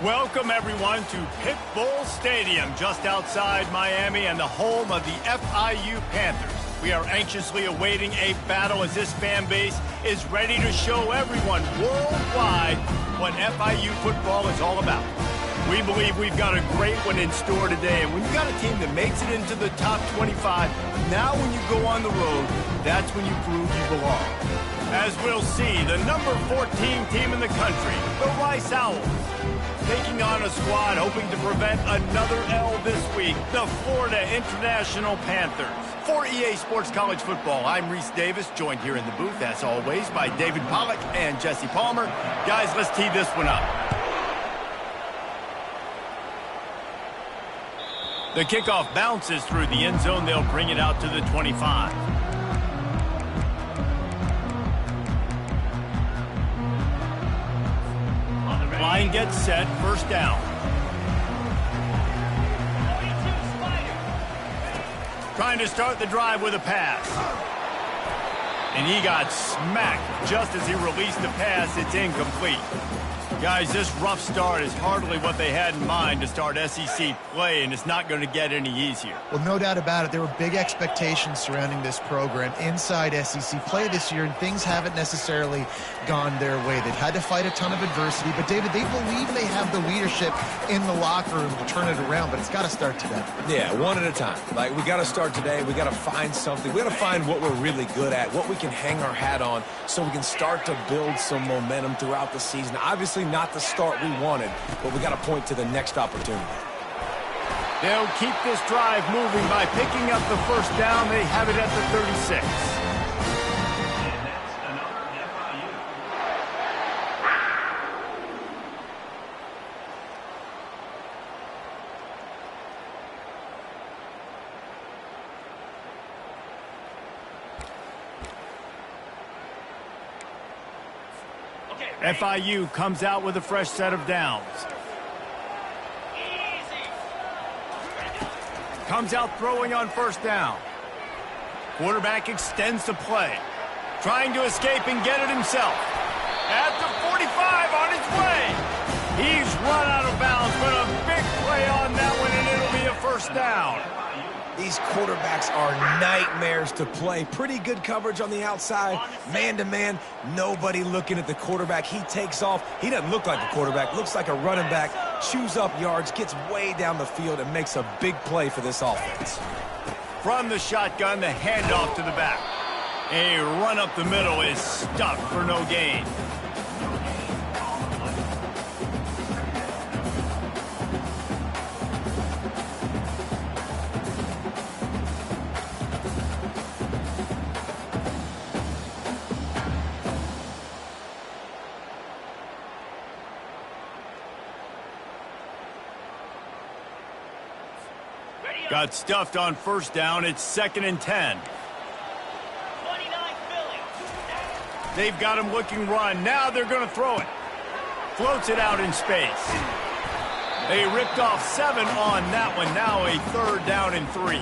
Welcome, everyone, to Pit Bull Stadium, just outside Miami and the home of the FIU Panthers. We are anxiously awaiting a battle as this fan base is ready to show everyone worldwide what FIU football is all about. We believe we've got a great one in store today, and when you've got a team that makes it into the top 25, now when you go on the road, that's when you prove you belong. As we'll see, the number 14 team in the country, the Rice Owls, taking on a squad hoping to prevent another L this week, the Florida International Panthers. For EA Sports College Football, I'm Reese Davis, joined here in the booth, as always, by David Pollack and Jesse Palmer. Guys, let's tee this one up. The kickoff bounces through the end zone. They'll bring it out to the 25. Line gets set, first down. Trying to start the drive with a pass. And he got smacked just as he released the pass. It's incomplete. Guys, this rough start is hardly what they had in mind to start SEC play, and it's not going to get any easier. Well, no doubt about it. There were big expectations surrounding this program inside SEC play this year, and things haven't necessarily gone their way. They've had to fight a ton of adversity, but, David, they believe they have the leadership in the locker room to turn it around, but it's got to start today. Yeah, one at a time. Like, we got to start today. We got to find something. We got to find what we're really good at, what we can hang our hat on, so we can start to build some momentum throughout the season. Obviously, not the start we wanted, but we got to point to the next opportunity. They'll keep this drive moving by picking up the first down. They have it at the 36. FIU comes out with a fresh set of downs. Comes out throwing on first down. Quarterback extends the play. Trying to escape and get it himself. At the 45 on his way. He's run out of bounds, but a big play on that one, and it'll be a first down. These quarterbacks are nightmares to play. Pretty good coverage on the outside. Man-to-man, nobody looking at the quarterback. He takes off. He doesn't look like a quarterback. Looks like a running back. Chews up yards, gets way down the field, and makes a big play for this offense. From the shotgun, the handoff to the back. A run up the middle is stuck for no gain. Got stuffed on first down. It's 2nd and 10. They've got him looking run. Now they're going to throw it. Floats it out in space. They ripped off 7 on that one. Now a 3rd down and 3.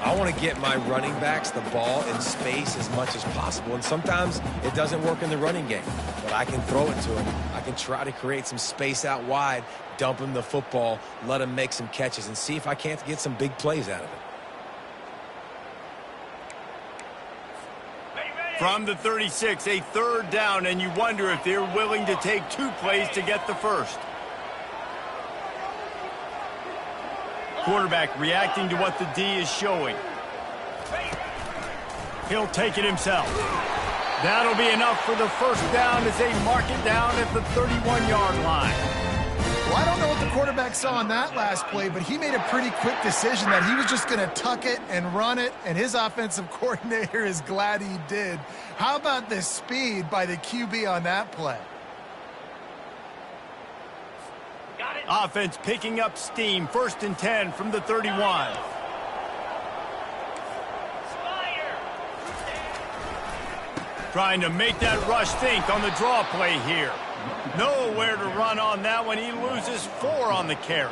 I want to get my running backs the ball in space as much as possible, and sometimes it doesn't work in the running game, but I can throw it to them. I can try to create some space out wide, dump him the football, let him make some catches, and see if I can't get some big plays out of it. From the 36, a 3rd down, and you wonder if they're willing to take 2 plays to get the first. Quarterback reacting to what the D is showing. He'll take it himself. That'll be enough for the first down as they mark it down at the 31-yard line. Well, I don't know what the quarterback saw on that last play, but he made a pretty quick decision that he was just going to tuck it and run it, and his offensive coordinator is glad he did. How about the speed by the QB on that play? Offense picking up steam. 1st and 10 from the 31. Trying to make that rush think on the draw play here. Nowhere to run on that one. He loses 4 on the carry.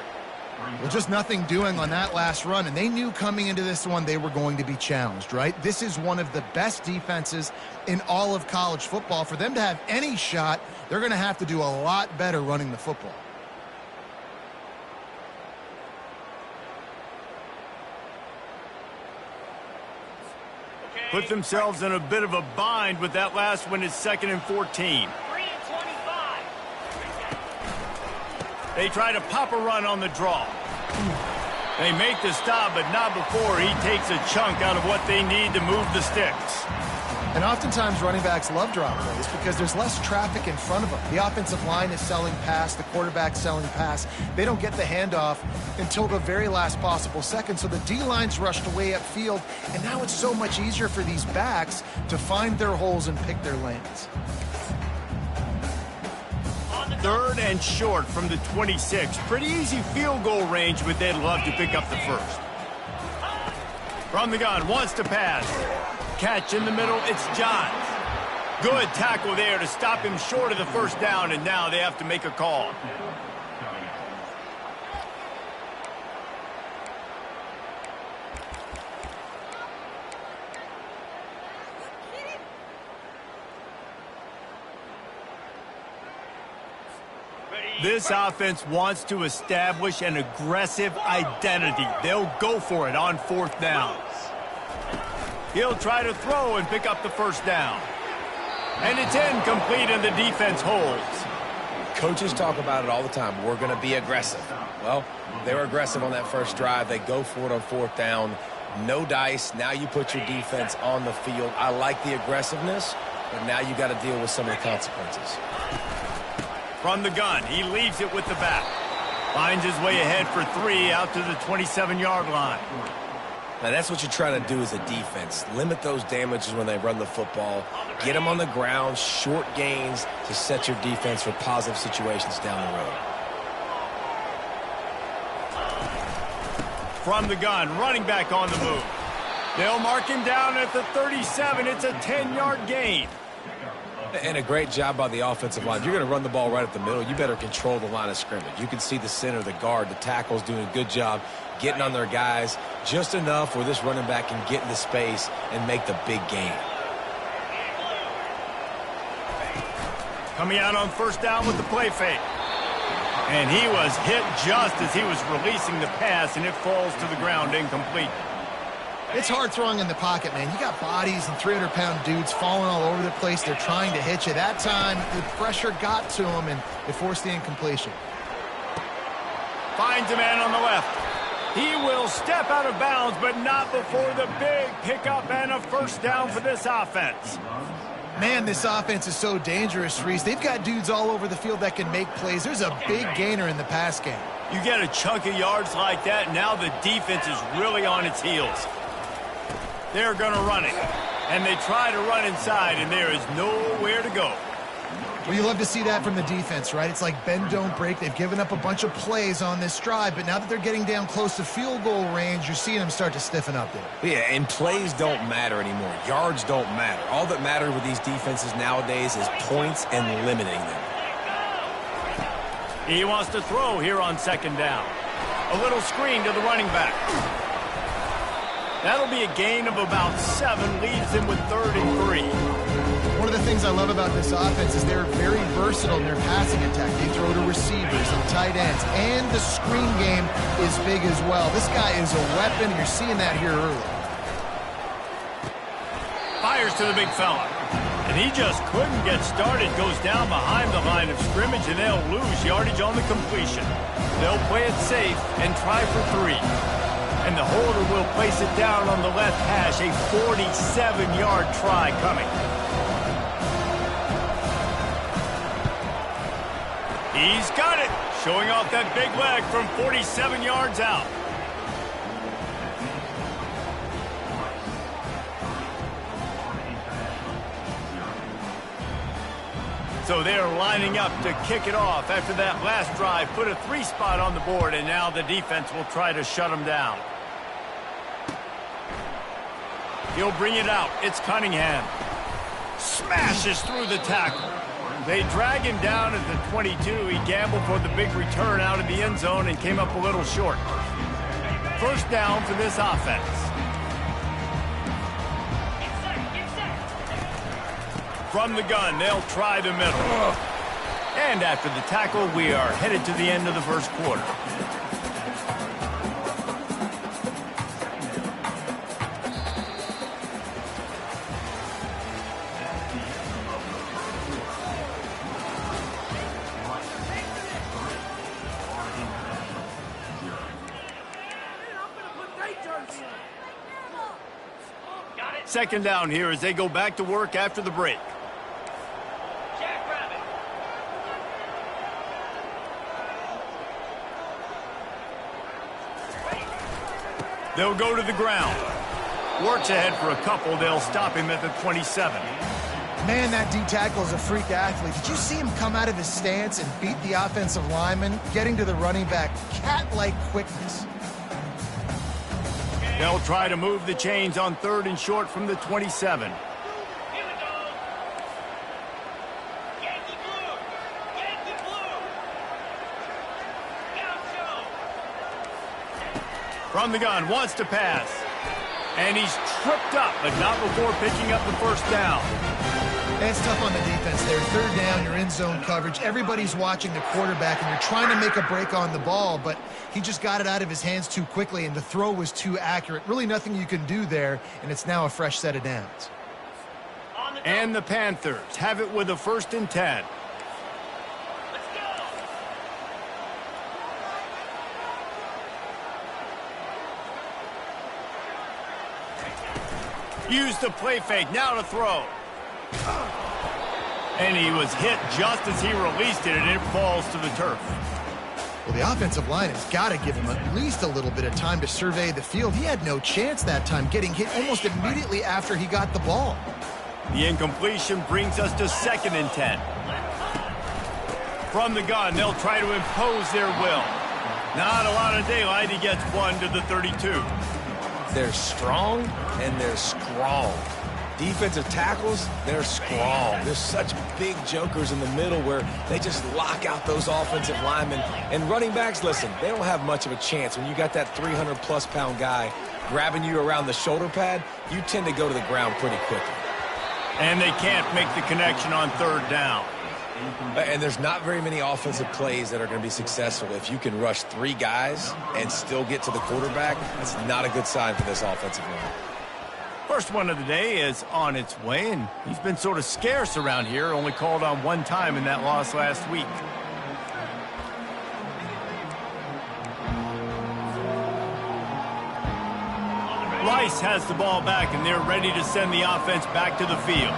Well, just nothing doing on that last run, and they knew coming into this one they were going to be challenged, right? This is one of the best defenses in all of college football. For them to have any shot, they're going to have to do a lot better running the football. put themselves in a bit of a bind with that last one. Is 2nd and 14. They try to pop a run on the draw. They make the stop, but not before he takes a chunk out of what they need to move the sticks. And oftentimes running backs love drop plays because there's less traffic in front of them. The offensive line is selling pass, the quarterback's selling pass. They don't get the handoff until the very last possible second, so the D-line's rushed away upfield, and now it's so much easier for these backs to find their holes and pick their lanes. 3rd and short from the 26. Pretty easy field goal range, but they'd love to pick up the first. From the gun, wants to pass. Catch in the middle, it's Johns. Good tackle there to stop him short of the first down, and now they have to make a call. This offense wants to establish an aggressive identity. They'll go for it on 4th down. He'll try to throw and pick up the first down. And it's incomplete, and the defense holds. Coaches talk about it all the time. We're going to be aggressive. Well, they were aggressive on that first drive. They go for it on 4th down. No dice. Now you put your defense on the field. I like the aggressiveness, but now you got to deal with some of the consequences. From the gun, he leaves it with the back. Finds his way ahead for 3 out to the 27-yard line. Now, that's what you're trying to do as a defense. Limit those damages when they run the football. Get them on the ground, short gains to set your defense for positive situations down the road. From the gun, running back on the move. They'll mark him down at the 37. It's a 10-yard gain. And a great job by the offensive line. If you're going to run the ball right at the middle, you better control the line of scrimmage. You can see the center, the guard, the tackles doing a good job getting on their guys just enough where this running back can get into space and make the big gain. Coming out on 1st down with the play fake. And he was hit just as he was releasing the pass, and it falls to the ground incomplete. It's hard throwing in the pocket, man. You got bodies and 300-pound dudes falling all over the place. They're trying to hit you. That time, the pressure got to him, and it forced the incompletion. Finds a man on the left. He will step out of bounds, but not before the big pickup and a first down for this offense. Man, this offense is so dangerous, Reese. They've got dudes all over the field that can make plays. There's a big gainer in the pass game. You get a chunk of yards like that, now the defense is really on its heels. They're going to run it, and they try to run inside, and there is nowhere to go. Well, you love to see that from the defense, right? It's like bend, don't break. They've given up a bunch of plays on this drive, but now that they're getting down close to field goal range, you're seeing them start to stiffen up there. Yeah, and plays don't matter anymore. Yards don't matter. All that matters with these defenses nowadays is points and limiting them. He wants to throw here on 2nd down. A little screen to the running back. That'll be a gain of about 7, leaves them with 3rd and 3. One of the things I love about this offense is they're very versatile in their passing attack. They throw to receivers and tight ends, and the screen game is big as well. This guy is a weapon, and you're seeing that here early. Fires to the big fella, and he just couldn't get started. Goes down behind the line of scrimmage, and they'll lose yardage on the completion. They'll play it safe and try for 3. And the holder will place it down on the left hash. A 47-yard try coming. He's got it, showing off that big leg from 47 yards out. So they're lining up to kick it off after that last drive. Put a 3 spot on the board, and now the defense will try to shut them down. He'll bring it out. It's Cunningham. Smashes through the tackle. They drag him down at the 22. He gambled for the big return out of the end zone and came up a little short. First down for this offense. From the gun, they'll try the middle. And after the tackle, we are headed to the end of the first quarter. Second down here as they go back to work after the break. They'll go to the ground. Works ahead for a couple. They'll stop him at the 27. Man, that D tackle is a freak athlete. Did you see him come out of his stance and beat the offensive lineman, getting to the running back? Cat-like quickness. They'll try to move the chains on 3rd and short from the 27. From the gun, wants to pass. And he's tripped up, but not before picking up the first down. It's tough on the defense there. 3rd down, you're in zone coverage. Everybody's watching the quarterback, and you're trying to make a break on the ball, but he just got it out of his hands too quickly, and the throw was too accurate. Really nothing you can do there, and it's now a fresh set of downs. And the Panthers have it with a 1st and 10. Use the play fake, now to throw. And he was hit just as he released it, and it falls to the turf. Well, the offensive line has got to give him at least a little bit of time to survey the field. He had no chance that time, getting hit almost immediately after he got the ball. The incompletion brings us to 2nd and 10. From the gun, they'll try to impose their will. Not a lot of daylight. He gets one to the 32. They're strong and they're strong. Defensive tackles, they're strong. There's such big jokers in the middle where they just lock out those offensive linemen. And running backs, listen, they don't have much of a chance. When you got that 300-plus pound guy grabbing you around the shoulder pad, you tend to go to the ground pretty quickly. And they can't make the connection on 3rd down. And there's not very many offensive plays that are going to be successful. If you can rush 3 guys and still get to the quarterback, that's not a good sign for this offensive line. First one of the day is on its way, and he's been sort of scarce around here, only called on 1 time in that loss last week. Rice has the ball back, and they're ready to send the offense back to the field.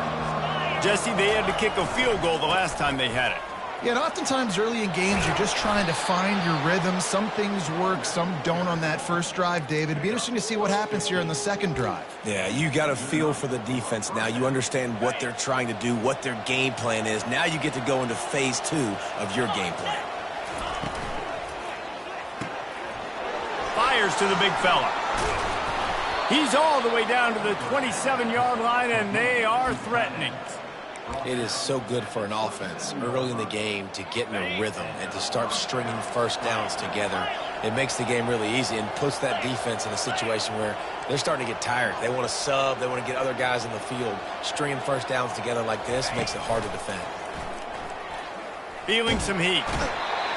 Jesse, they had to kick a field goal the last time they had it. Yeah, and oftentimes early in games, you're just trying to find your rhythm. Some things work, some don't on that first drive, David. It'd be interesting to see what happens here on the second drive. Yeah, you got a feel for the defense now. You understand what they're trying to do, what their game plan is. Now you get to go into phase 2 of your game plan. Fires to the big fella. He's all the way down to the 27-yard line, and they are threatening. It is so good for an offense early in the game to get in a rhythm and to start stringing first downs together. It makes the game really easy and puts that defense in a situation where they're starting to get tired. They want to sub. They want to get other guys in the field. Stringing first downs together like this makes it hard to defend. Feeling some heat.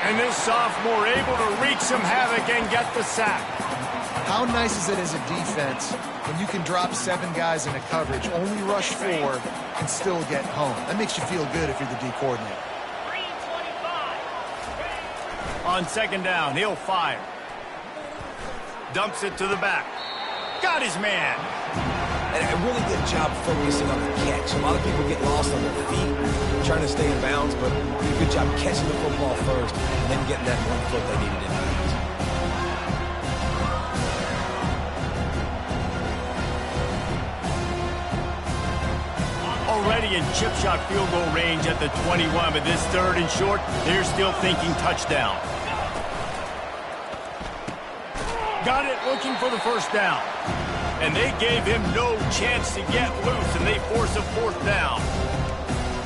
And this sophomore able to wreak some havoc and get the sack. How nice is it as a defense when you can drop 7 guys into coverage, only rush 4, and still get home? That makes you feel good if you're the D coordinator. On 2nd down, he'll fire. Dumps it to the back. Got his man. And a really good job focusing on the catch. A lot of people get lost on their feet, trying to stay in bounds, but did a good job catching the football first and then getting that 1 foot they needed in bounds. Already in chip shot field goal range at the 21, but this 3rd and short, they're still thinking touchdown. Got it, looking for the first down. And they gave him no chance to get loose, and they force a 4th down.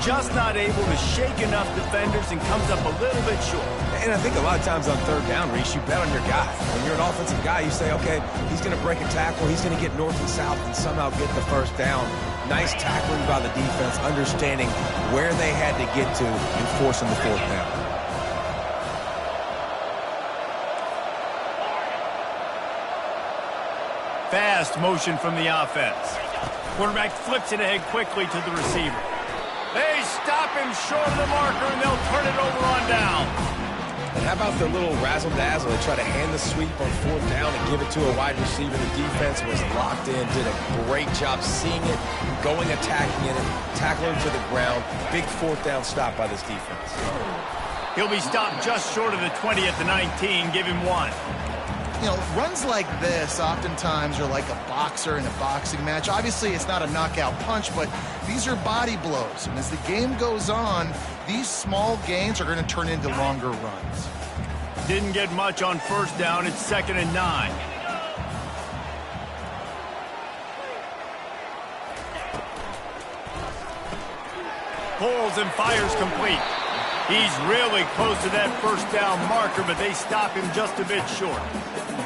Just not able to shake enough defenders and comes up a little bit short. And I think a lot of times on 3rd down, Reese, you bet on your guy. When you're an offensive guy, you say, okay, he's going to break a tackle, he's going to get north and south and somehow get the first down. Nice tackling by the defense, understanding where they had to get to and forcing the 4th down. Fast motion from the offense. Quarterback flips it ahead quickly to the receiver. They stop him short of the marker, and they'll turn it over on down. And how about the little razzle-dazzle? They try to hand the sweep on 4th down and give it to a wide receiver. The defense was locked in, did a great job seeing it, going, attacking it, tackling to the ground. Big 4th down stop by this defense. He'll be stopped just short of the 20 at the 19. Give him 1. You know, runs like this oftentimes are like a boxer in a boxing match. Obviously, it's not a knockout punch, but these are body blows. And as the game goes on, these small gains are going to turn into longer runs. Didn't get much on 1st down. It's 2nd and 9. Pulls and fires complete. He's really close to that 1st down marker, but they stop him just a bit short.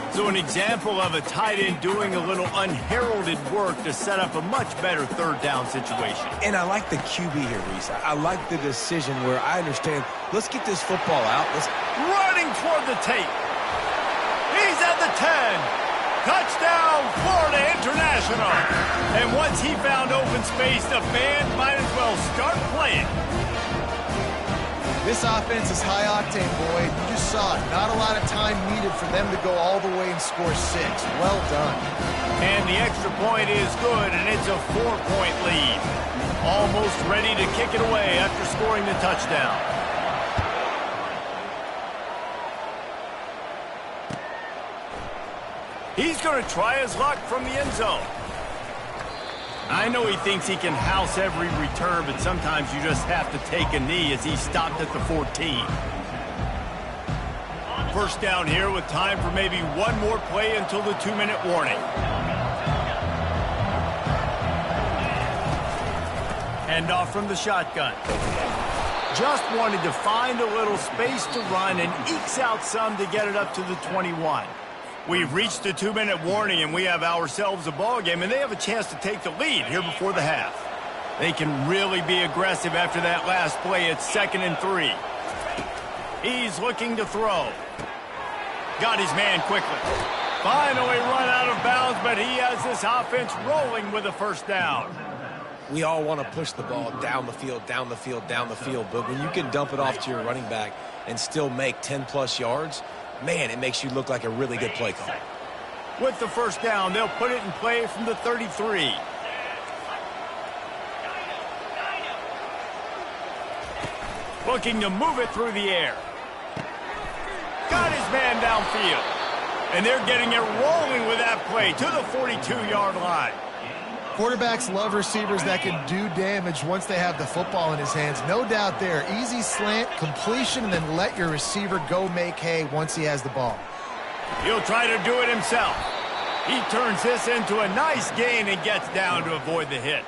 So an example of a tight end doing a little unheralded work to set up a much better 3rd down situation. And I like the QB here, Reese. I like the decision where I understand, let's get this football out. Running toward the tape. He's at the 10. Touchdown, Florida International. And once he found open space, the band might as well start playing. This offense is high octane, Boyd. You just saw it. Not a lot of time needed for them to go all the way and score 6. Well done. And the extra point is good, and it's a 4-point lead. Almost ready to kick it away after scoring the touchdown. He's going to try his luck from the end zone. I know he thinks he can house every return, but sometimes you just have to take a knee as he stopped at the 14. 1st down here with time for maybe one more play until the 2-minute warning. Hand off from the shotgun. Just wanted to find a little space to run and ekes out some to get it up to the 21. We've reached the 2-minute warning, and we have ourselves a ball game, and they have a chance to take the lead here before the half. They can really be aggressive after that last play. It's 2nd and 3. He's looking to throw. Got his man quickly. Finally run out of bounds, but he has this offense rolling with a 1st down. We all want to push the ball down the field, down the field, down the field, but when you can dump it off to your running back and still make 10-plus yards, man, it makes you look like a really good play call. With the 1st down, they'll put it in play from the 33. Looking to move it through the air. Got his man downfield. And they're getting it rolling with that play to the 42-yard line. Quarterbacks love receivers that can do damage once they have the football in his hands. No doubt there. Easy slant, completion, and then let your receiver go make hay once he has the ball. He'll try to do it himself. He turns this into a nice gain and gets down to avoid the hit.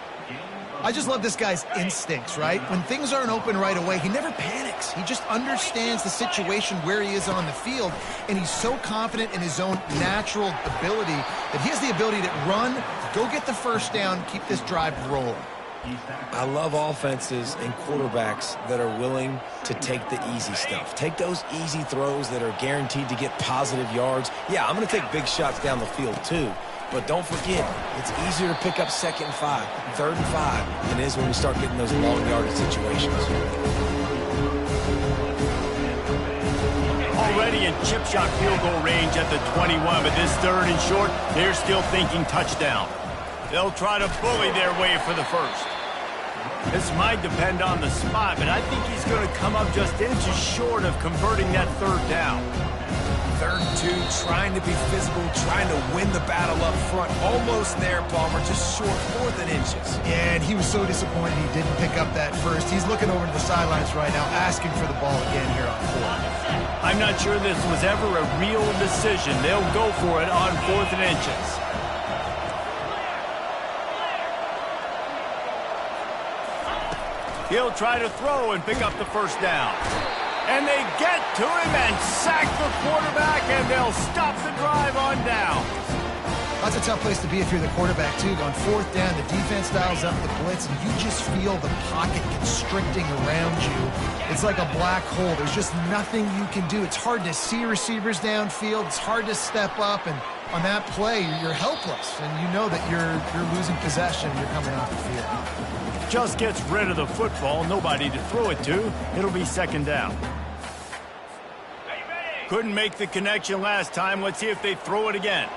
I just love this guy's instincts, right? When things aren't open right away, he never panics. He just understands the situation where he is on the field, and he's so confident in his own natural ability that he has the ability to run, go get the 1st down, keep this drive rolling. I love offenses and quarterbacks that are willing to take the easy stuff. Take those easy throws that are guaranteed to get positive yards. Yeah, I'm going to take big shots down the field too. But don't forget, it's easier to pick up 2nd and 5, 3rd and 5 than it is when we start getting those long yardage situations. Already in chip shot field goal range at the 21, but this 3rd and short, they're still thinking touchdown. They'll try to bully their way for the 1st. This might depend on the spot, but I think he's going to come up just inches short of converting that 3rd down. 3rd and 2, trying to be physical, trying to win the battle up front. Almost there, Palmer, just short, 4th and inches. Yeah, and he was so disappointed he didn't pick up that 1st. He's looking over to the sidelines right now, asking for the ball again here on 4th. I'm not sure this was ever a real decision. They'll go for it on 4th and inches. He'll try to throw and pick up the 1st down. And they get to him and sack the quarterback, and they'll stop the drive on down. That's a tough place to be if you're the quarterback, too. On 4th down, the defense dials up the blitz, and you just feel the pocket constricting around you. It's like a black hole. There's just nothing you can do. It's hard to see receivers downfield. It's hard to step up, and on that play, you're helpless, and you know that you're losing possession. You're coming off the field. Just gets rid of the football. Nobody to throw it to. It'll be 2nd down. Couldn't make the connection last time. Let's see if they throw it again.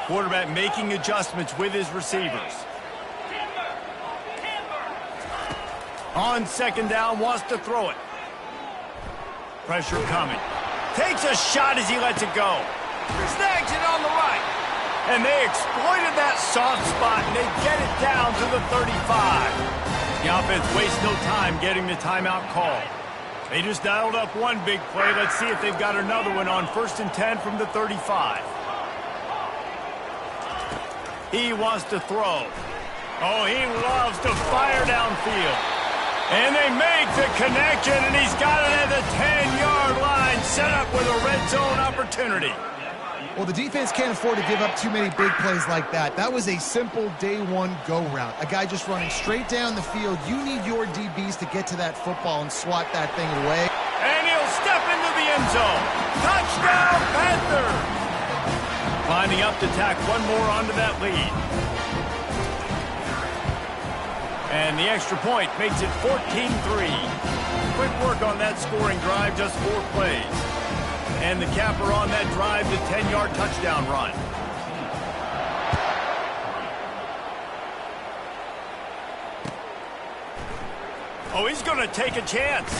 Quarterback making adjustments with his receivers. On second down, wants to throw it. Pressure coming. Takes a shot as he lets it go. Snags it on the right. And they exploited that soft spot, and they get it down to the 35. The offense wastes no time getting the timeout call. They just dialed up one big play. Let's see if they've got another one on 1st and 10 from the 35. He wants to throw. Oh, he loves to fire downfield. And they make the connection, and he's got it at the 10-yard line, set up with a red zone opportunity. Well, the defense can't afford to give up too many big plays like that. That was a simple day one go route. A guy just running straight down the field. You need your DBs to get to that football and swat that thing away. And he'll step into the end zone. Touchdown, Panthers! Lining up to tack one more onto that lead. And the extra point makes it 14-3. Quick work on that scoring drive, just 4 plays. And the capper on that drive, the 10-yard touchdown run. Oh, he's going to take a chance.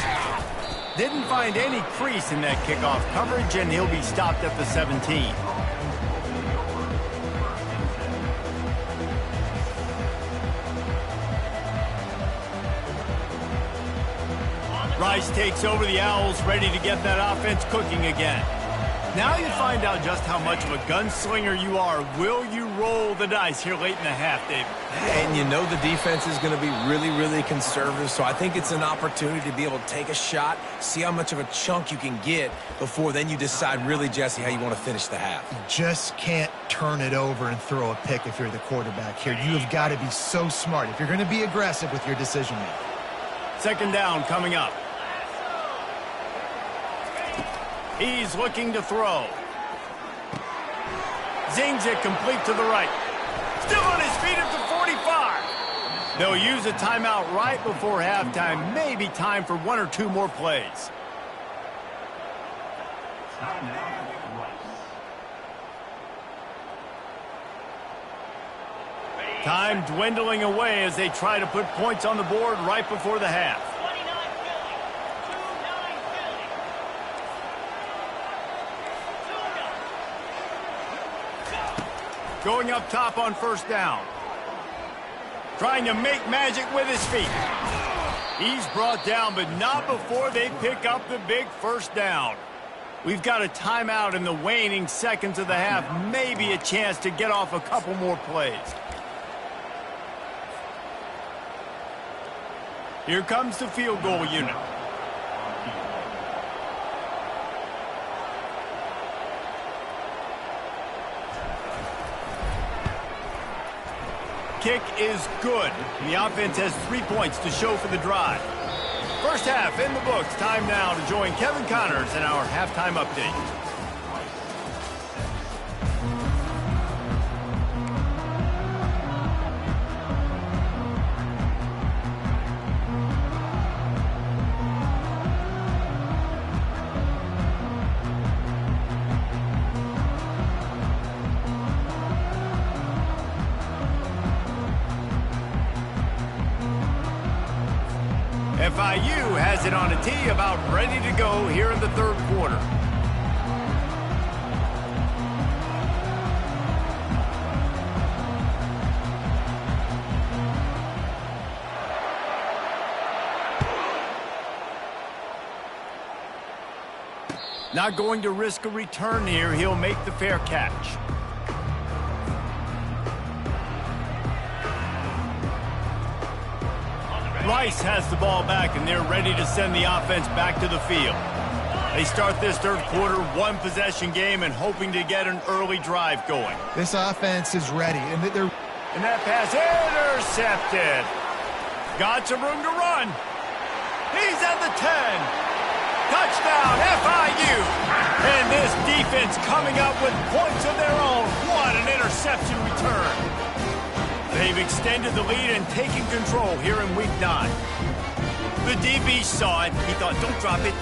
Didn't find any crease in that kickoff coverage, and he'll be stopped at the 17. Rice takes over the Owls, ready to get that offense cooking again. Now you find out just how much of a gunslinger you are. Will you roll the dice here late in the half, David? And you know the defense is going to be really, really conservative, so I think it's an opportunity to be able to take a shot, see how much of a chunk you can get before then you decide really, Jesse, how you want to finish the half. You just can't turn it over and throw a pick if you're the quarterback here. You have got to be so smart if you're going to be aggressive with your decision-making. Second down coming up. He's looking to throw. Zings it complete to the right. Still on his feet at the 45. They'll use a timeout right before halftime. Maybe time for 1 or 2 more plays. Time dwindling away as they try to put points on the board right before the half. Going up top on first down. Trying to make magic with his feet. He's brought down, but not before they pick up the big first down. We've got a timeout in the waning seconds of the half. Maybe a chance to get off a couple more plays. Here comes the field goal unit. Kick is good. The offense has 3 points to show for the drive. First half in the books. Time now to join Kevin Connors in our halftime update. FIU has it on a tee, about ready to go here in the third quarter. Not going to risk a return here. He'll make the fair catch. Rice has the ball back, and they're ready to send the offense back to the field. They start this third quarter, 1-possession game, and hoping to get an early drive going. This offense is ready, and that pass intercepted. Got some room to run. He's at the 10. Touchdown, FIU. And this defense coming up with points of their own. What an interception return. They've extended the lead and taken control here in Week 9. The DB saw it. He thought, don't drop it,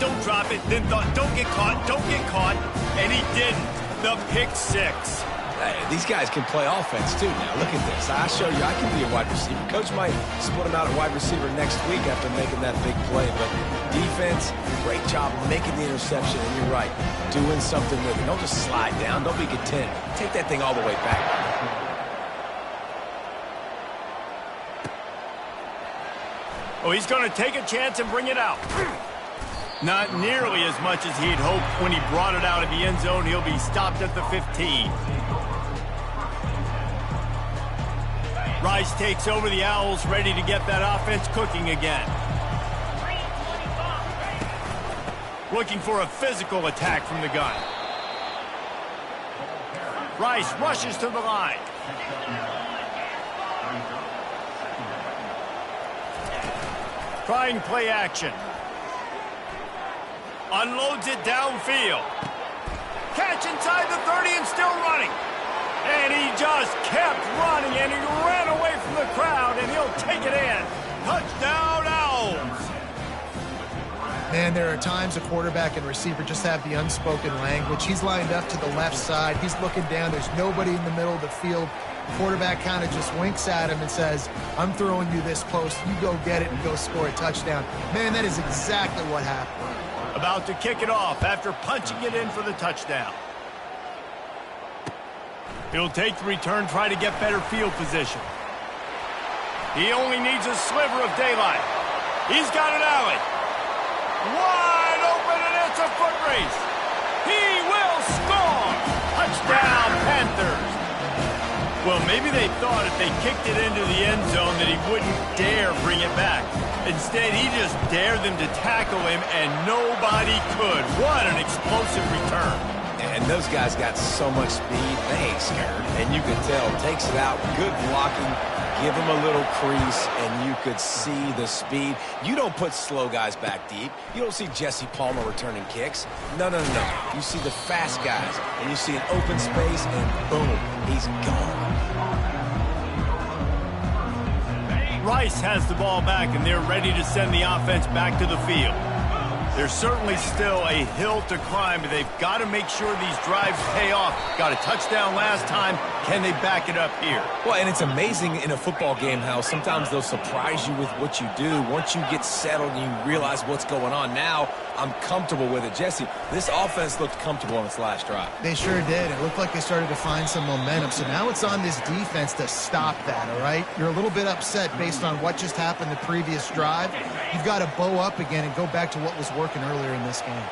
then thought, don't get caught, and he didn't. The pick six. Hey, these guys can play offense, too. Now, look at this. I show you I can be a wide receiver. Coach might split him out at wide receiver next week after making that big play. But defense, great job making the interception. And you're right, doing something with it. Don't just slide down. Don't be content. Take that thing all the way back. Oh, he's going to take a chance and bring it out. Not nearly as much as he'd hoped when he brought it out of the end zone. He'll be stopped at the 15. Rice takes over the Owls, ready to get that offense cooking again. Looking for a physical attack from the gun. Rice rushes to the line. Trying play action. Unloads it downfield. Catch inside the 30 and still running. And he just kept running, and he ran away from the crowd, and he'll take it in. Touchdown, Owls. Man, there are times a quarterback and receiver just have the unspoken language. He's lined up to the left side. He's looking down. There's nobody in the middle of the field. The quarterback kind of just winks at him and says, I'm throwing you this post. You go get it and go score a touchdown. Man, that is exactly what happened. About to kick it off after punching it in for the touchdown. He'll take the return, try to get better field position. He only needs a sliver of daylight. He's got an alley. Wide open, and it's a foot race. He will score. Touchdown, Panthers. Well, maybe they thought if they kicked it into the end zone that he wouldn't dare bring it back. Instead, he just dared them to tackle him, and nobody could. What an explosive return. And those guys got so much speed, they ain't scared. And you could tell, takes it out, good blocking, give him a little crease, and you could see the speed. You don't put slow guys back deep. You don't see Jesse Palmer returning kicks. No. You see the fast guys, and you see an open space, and boom, he's gone. Rice has the ball back, and they're ready to send the offense back to the field. There's certainly still a hill to climb, but they've got to make sure these drives pay off. Got a touchdown last time. Can they back it up here? Well, and it's amazing in a football game how sometimes they'll surprise you with what you do. Once you get settled and you realize what's going on, now I'm comfortable with it. Jesse, this offense looked comfortable on its last drive. They sure did. It looked like they started to find some momentum. So now it's on this defense to stop that, all right? You're a little bit upset based on what just happened the previous drive. You've got to bow up again and go back to what was working earlier in this game.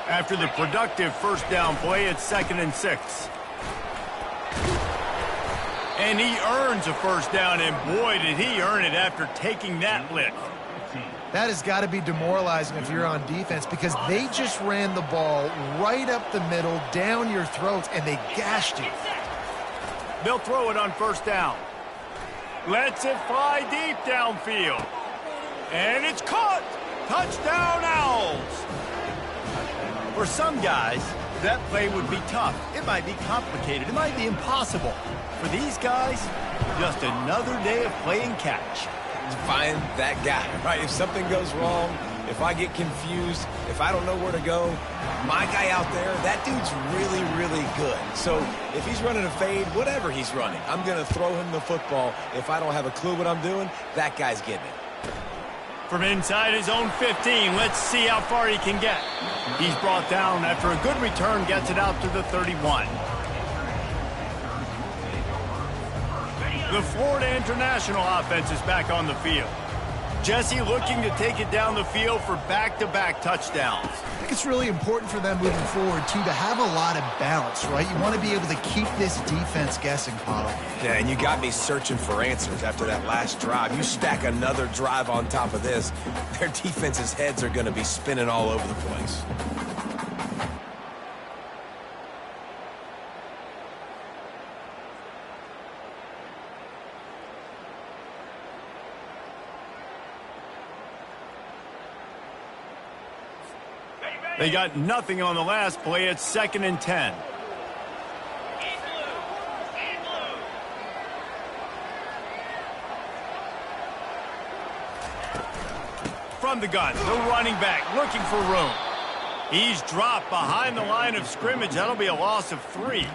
After the productive first down play, it's 2nd and 6. And he earns a first down, and boy, did he earn it after taking that lick. That has got to be demoralizing if you're on defense because they just ran the ball right up the middle, down your throats, and they gashed you. They'll throw it on first down. Lets it fly deep downfield. And it's caught. Touchdown, Owls. For some guys, that play would be tough. It might be complicated. It might be impossible. For these guys, just another day of playing catch. Find that guy, right? If something goes wrong, if I get confused, if I don't know where to go, my guy out there, that dude's really, really good. So if he's running a fade, whatever he's running, I'm going to throw him the football. If I don't have a clue what I'm doing, that guy's getting it. From inside his own 15, let's see how far he can get. He's brought down after a good return, gets it out to the 31. The Florida International offense is back on the field. Jesse looking to take it down the field for back-to-back touchdowns. I think it's really important for them moving forward, too, to have a lot of balance, right? You want to be able to keep this defense guessing, Paulo. Yeah, and you got me searching for answers after that last drive. You stack another drive on top of this, their defense's heads are going to be spinning all over the place. They got nothing on the last play. It's 2nd and 10. From the gun, the running back looking for room. He's dropped behind the line of scrimmage. That'll be a loss of 3.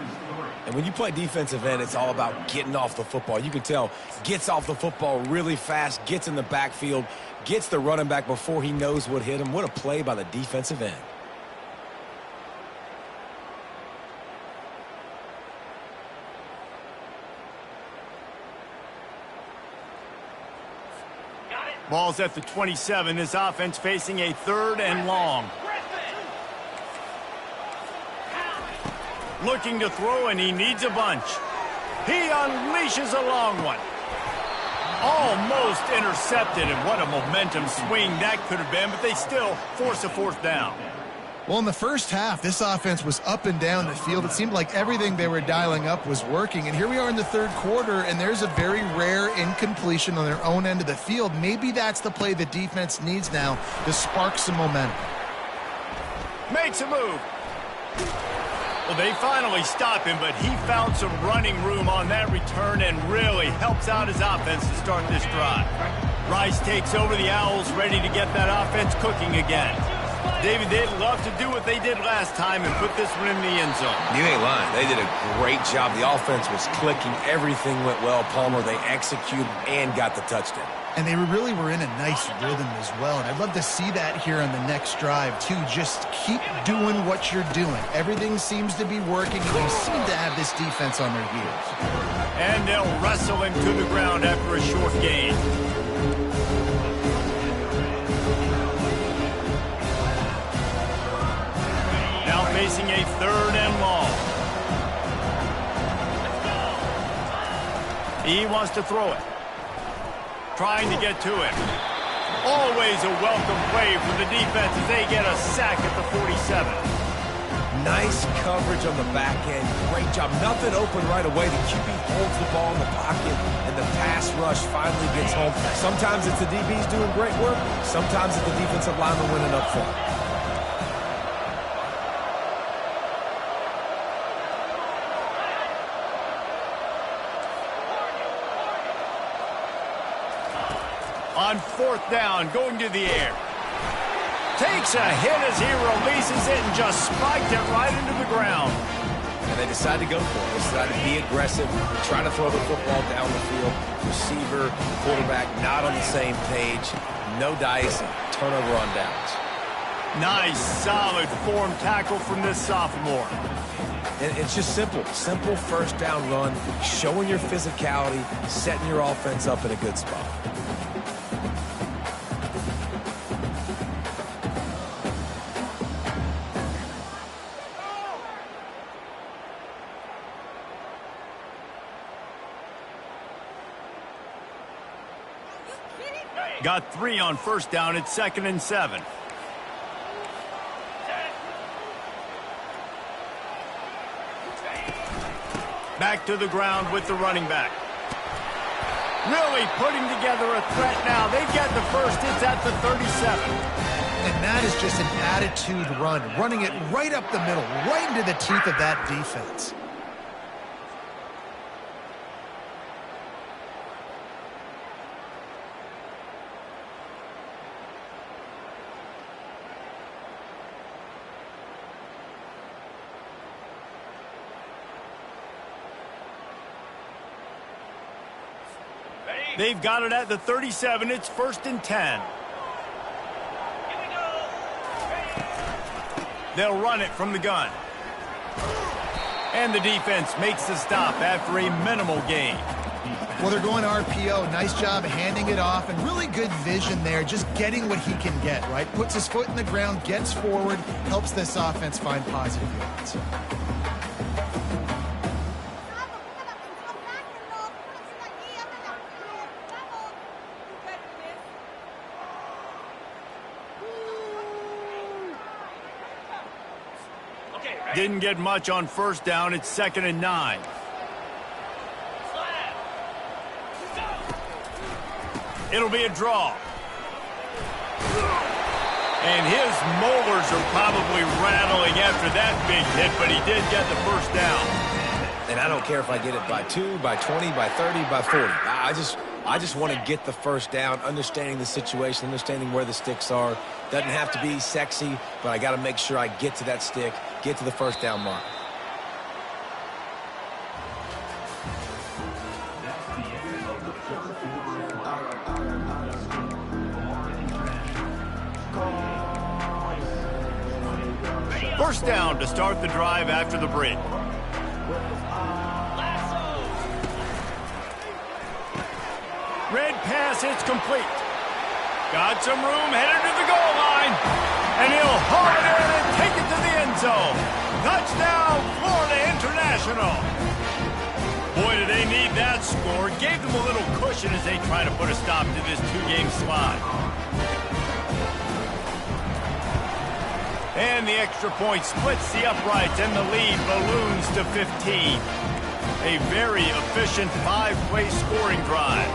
And when you play defensive end, it's all about getting off the football. You can tell, gets off the football really fast, gets in the backfield, gets the running back before he knows what hit him. What a play by the defensive end. Ball's at the 27. This offense facing a 3rd and long. Looking to throw, and he needs a bunch. He unleashes a long one. Almost intercepted, and what a momentum swing that could have been, but they still force a 4th down. Well, in the first half, this offense was up and down the field. It seemed like everything they were dialing up was working. And here we are in the 3rd quarter, and there's a very rare incompletion on their own end of the field. Maybe that's the play the defense needs now to spark some momentum. Makes a move. Well, they finally stop him, but he found some running room on that return and really helps out his offense to start this drive. Rice takes over the Owls, ready to get that offense cooking again. David, they'd love to do what they did last time and put this one in the end zone. You ain't lying. They did a great job. The offense was clicking. Everything went well. Palmer, they executed and got the touchdown. And they really were in a nice rhythm as well. And I'd love to see that here on the next drive, too. Just keep doing what you're doing. Everything seems to be working, and you seem to have this defense on their heels. And they'll wrestle him to the ground after a short gain. Now facing a 3rd and long. He wants to throw it. Trying to get to him. Always a welcome play for the defense as they get a sack at the 47. Nice coverage on the back end. Great job. Nothing open right away. The QB holds the ball in the pocket, and the pass rush finally gets home. Sometimes it's the DBs doing great work. Sometimes it's the defensive lineman winning up front. On 4th down, going to the air. Takes a hit as he releases it and just spiked it right into the ground. And they decide to go for it. They decide to be aggressive, try to throw the football down the field. Receiver, quarterback, not on the same page. No dice, turnover on downs. Nice, solid form tackle from this sophomore. And it's just simple 1st down run, showing your physicality, setting your offense up in a good spot. Got 3 on 1st down. It's 2nd and 7. Back to the ground with the running back. Really putting together a threat now. They get the first. It's at the 37. And that is just an attitude run, running it right up the middle, right into the teeth of that defense. They've got it at the 37. It's 1st and 10. They'll run it from the gun. And the defense makes the stop after a minimal gain. Well, they're going RPO. Nice job handing it off, and really good vision there, just getting what he can get, right? Puts his foot in the ground, gets forward, helps this offense find positive yards. Didn't get much on 1st down. It's 2nd and 9. It'll be a draw. And his molars are probably rattling after that big hit, but he did get the 1st down. And I don't care if I get it by 2, by 20, by 30, by 40. I just want to get the first down, understanding the situation, understanding where the sticks are. Doesn't have to be sexy, but I got to make sure I get to that stick, get to the first down mark. First down to start the drive after the break. Red pass, it's complete. Got some room, headed to the goal line. And he'll haul it in and take it to the end zone. Touchdown, Florida International. Boy, do they need that score. Gave them a little cushion as they try to put a stop to this two-game slide. And the extra point splits the uprights, and the lead balloons to 15. A very efficient 5-play scoring drive.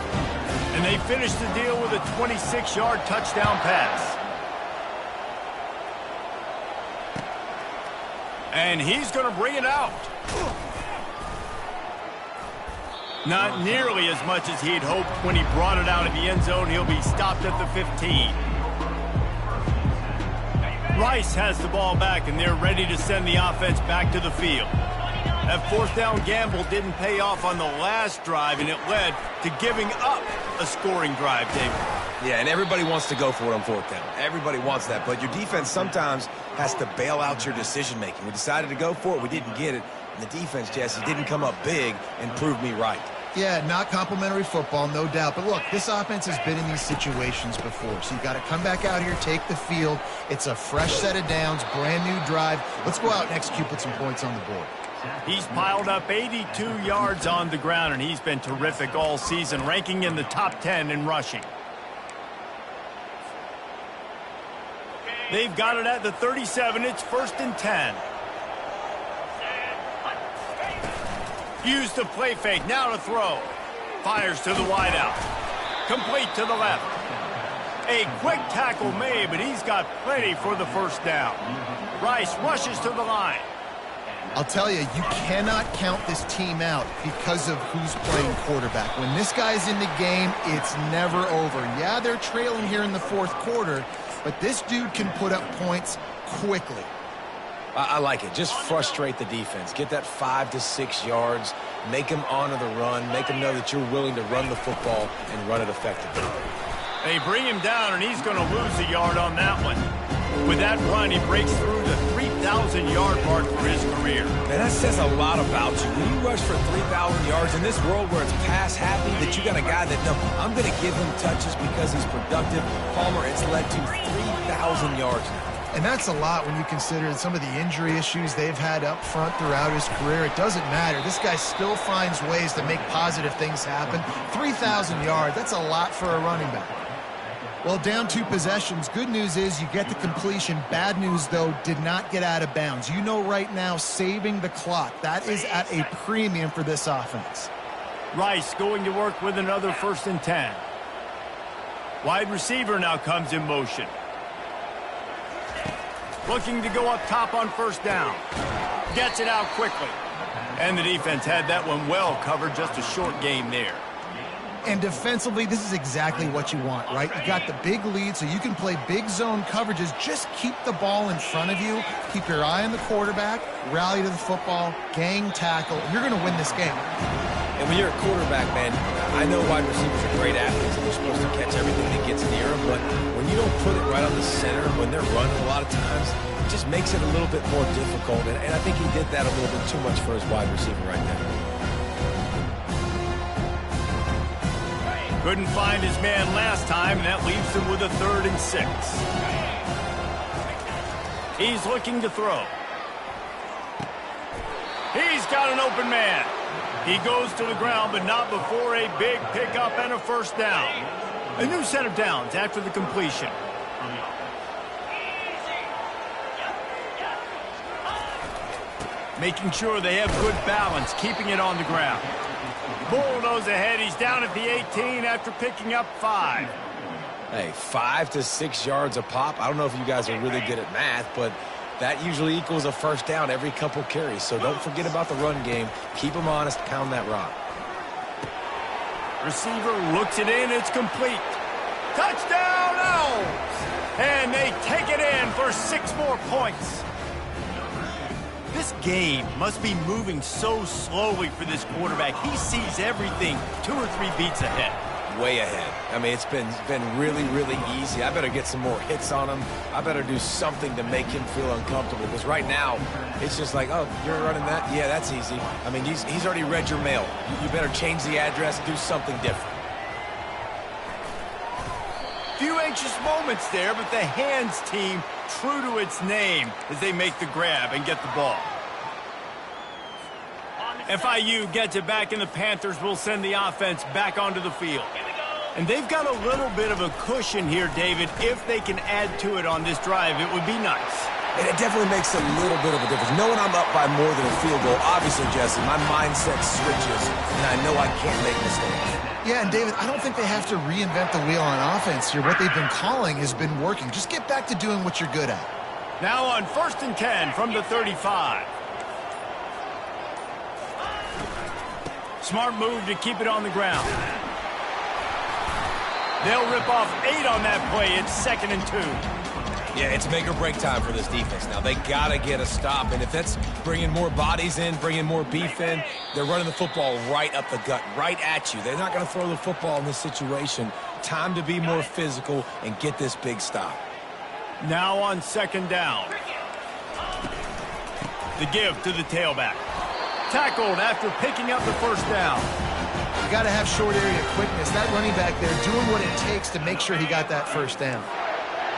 And they finish the deal with a 26-yard touchdown pass. And he's going to bring it out. Not nearly as much as he'd hoped when he brought it out of the end zone. He'll be stopped at the 15. Rice has the ball back, and they're ready to send the offense back to the field. That fourth down gamble didn't pay off on the last drive, and it led to giving up a scoring drive, David. Yeah, and everybody wants to go for it on fourth down. Everybody wants that, but your defense sometimes has to bail out your decision-making. We decided to go for it. We didn't get it. And the defense, Jesse, didn't come up big and prove me right. Yeah, not complimentary football, no doubt. But look, this offense has been in these situations before. So you've got to come back out here, take the field. It's a fresh set of downs, brand new drive. Let's go out and execute, put some points on the board. He's piled up 82 yards on the ground, and he's been terrific all season, ranking in the top 10 in rushing. They've got it at the 37. It's 1st and 10. Used the play fake, now to throw. Fires to the wideout. Complete to the left. A quick tackle made, but he's got plenty for the first down. Rice rushes to the line. I'll tell you, you cannot count this team out because of who's playing quarterback. When this guy's in the game, it's never over. Yeah, they're trailing here in the fourth quarter, but this dude can put up points quickly. I like it. Just frustrate the defense. Get that 5 to 6 yards. Make them honor the run. Make them know that you're willing to run the football and run it effectively. They bring him down, and he's going to lose a yard on that one. With that run, he breaks through the 3,000-yard mark for his career. Man, that says a lot about you. When you rush for 3,000 yards in this world where it's pass-happy, that you got a guy that, no, I'm going to give him touches because he's productive. Palmer, it's led to 3,000 yards now. And that's a lot when you consider some of the injury issues they've had up front throughout his career. It doesn't matter. This guy still finds ways to make positive things happen. 3,000 yards, that's a lot for a running back. Well, down 2 possessions. Good news is you get the completion. Bad news, though, did not get out of bounds. You know right now, saving the clock. That is at a premium for this offense. Rice going to work with another 1st and 10. Wide receiver now comes in motion. Looking to go up top on 1st down. Gets it out quickly. And the defense had that one well covered. Just a short game there. And defensively, this is exactly what you want, right? You got the big lead, so you can play big zone coverages. Just keep the ball in front of you. Keep your eye on the quarterback. Rally to the football. Gang tackle. You're going to win this game. And when you're a quarterback, man, I know wide receivers are great athletes and they're supposed to catch everything that gets near them, but when you don't put it right on the center, when they're running a lot of times, it just makes it a little bit more difficult. And I think he did that a little bit too much for his wide receiver right there. Couldn't find his man last time, and that leaves him with a 3rd and 6. He's looking to throw. He's got an open man. He goes to the ground, but not before a big pickup and a 1st down. A new set of downs after the completion. Making sure they have good balance, keeping it on the ground. Bulldoze ahead. He's down at the 18 after picking up 5. Hey, 5 to 6 yards a pop. I don't know if you guys are really good at math, but that usually equals a 1st down every couple carries. So don't forget about the run game. Keep them honest. Pound that rock. Receiver looks it in. It's complete. Touchdown, Owls! And they take it in for 6 more points. This game must be moving so slowly for this quarterback. He sees everything 2 or 3 beats ahead. Way ahead. I mean, it's been really, really easy. I better get some more hits on him. I better do something to make him feel uncomfortable, because right now, it's just like, oh, you're running that? Yeah, that's easy. I mean, he's already read your mail. You better change the address and do something different. Few anxious moments there, but the hands team true to its name as they make the grab and get the ball. FIU gets it back, and the Panthers will send the offense back onto the field. And they've got a little bit of a cushion here, David. If they can add to it on this drive, it would be nice. And it definitely makes a little bit of a difference. Knowing I'm up by more than a field goal, obviously, Jesse, my mindset switches, and I know I can't make mistakes. Yeah, and David, I don't think they have to reinvent the wheel on offense here. What they've been calling has been working. Just get back to doing what you're good at. Now on 1st and 10 from the 35. Smart move to keep it on the ground. They'll rip off 8 on that play. It's 2nd and 2. Yeah, it's make or break time for this defense. Now, they got to get a stop, and if that's bringing more bodies in, bringing more beef in, they're running the football right up the gut, right at you. They're not going to throw the football in this situation. Time to be more physical and get this big stop. Now on 2nd down. The give to the tailback. Tackled after picking up the 1st down. You got to have short area quickness. That running back there doing what it takes to make sure he got that 1st down.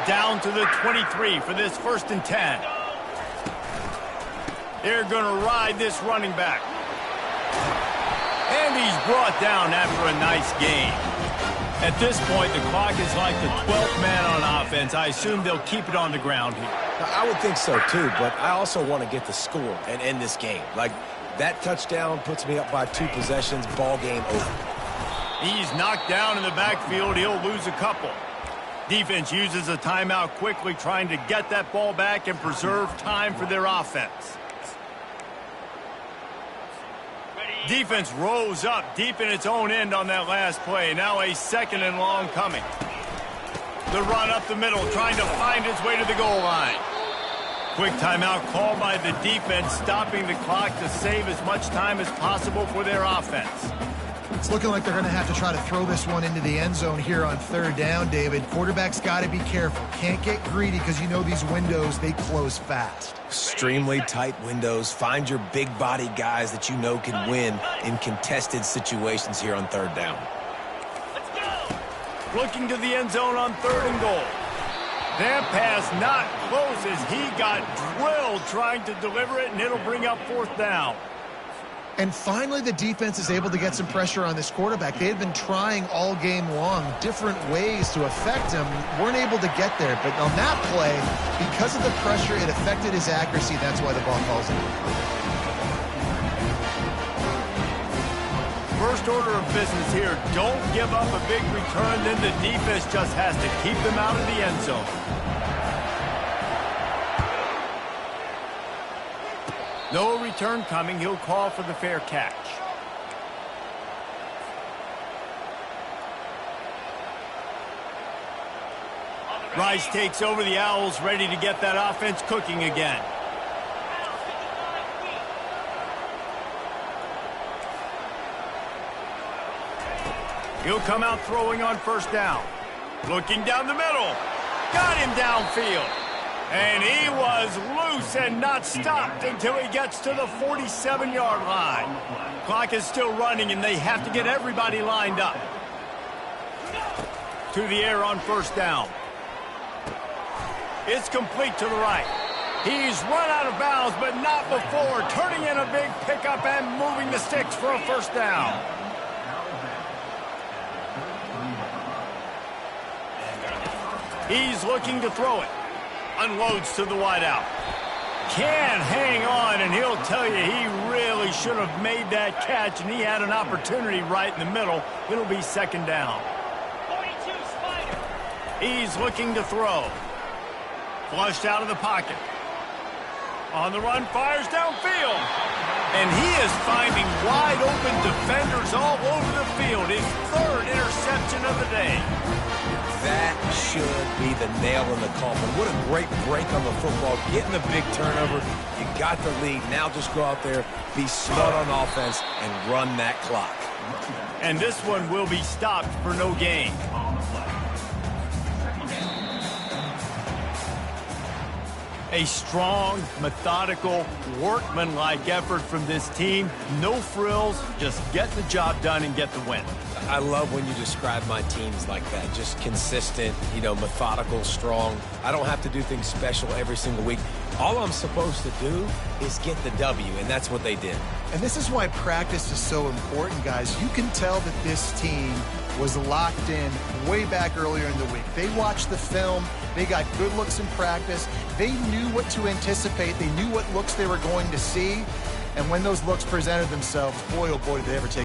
Down to the 23 for this 1st and 10. They're going to ride this running back. And he's brought down after a nice gain. At this point, the clock is like the 12th man on offense. I assume they'll keep it on the ground here. I would think so, too, but I also want to get the score and end this game. Like, that touchdown puts me up by 2 possessions, ball game over. He's knocked down in the backfield. He'll lose a couple. Defense uses a timeout quickly, trying to get that ball back and preserve time for their offense. Defense rose up deep in its own end on that last play. Now a 2nd and long coming. The run up the middle, trying to find its way to the goal line. Quick timeout called by the defense, stopping the clock to save as much time as possible for their offense. It's looking like they're going to have to try to throw this one into the end zone here on 3rd down, David. Quarterback's got to be careful. Can't get greedy because you know these windows, they close fast. Extremely tight windows. Find your big body guys that you know can win in contested situations here on 3rd down. Looking to the end zone on 3rd and goal. That pass not close as he got drilled trying to deliver it, and it'll bring up 4th down. And finally, the defense is able to get some pressure on this quarterback. They had been trying all game long different ways to affect him. Weren't able to get there. But on that play, because of the pressure, it affected his accuracy. That's why the ball falls in. First order of business here. Don't give up a big return. Then the defense just has to keep them out of the end zone. No return coming. He'll call for the fair catch. Rice takes over. The Owls ready to get that offense cooking again. He'll come out throwing on 1st down. Looking down the middle. Got him downfield. And he was loose and not stopped until he gets to the 47-yard line. Clock is still running, and they have to get everybody lined up. To the air on 1st down. It's complete to the right. He's run out of bounds, but not before. Turning in a big pickup and moving the sticks for a 1st down. He's looking to throw it. Unloads to the wideout. Can hang on, and he'll tell you he really should have made that catch, and he had an opportunity right in the middle. It'll be 2nd down. He's looking to throw. Flushed out of the pocket. On the run, fires downfield. And he is finding wide-open defenders all over the field. His third interception of the day. That should be the nail in the coffin. What a great break on the football. Getting the big turnover. You got the lead. Now just go out there, be smart on offense, and run that clock. And this one will be stopped for no gain. A strong, methodical, workmanlike effort from this team. No frills, just get the job done and get the win. I love when you describe my teams like that. Just consistent, methodical, strong. I don't have to do things special every single week. All I'm supposed to do is get the W, and that's what they did. And this is why practice is so important, guys. You can tell that this team was locked in way back earlier in the week. They watched the film. They got good looks in practice. They knew what to anticipate. They knew what looks they were going to see. And when those looks presented themselves, boy, oh boy, did they ever take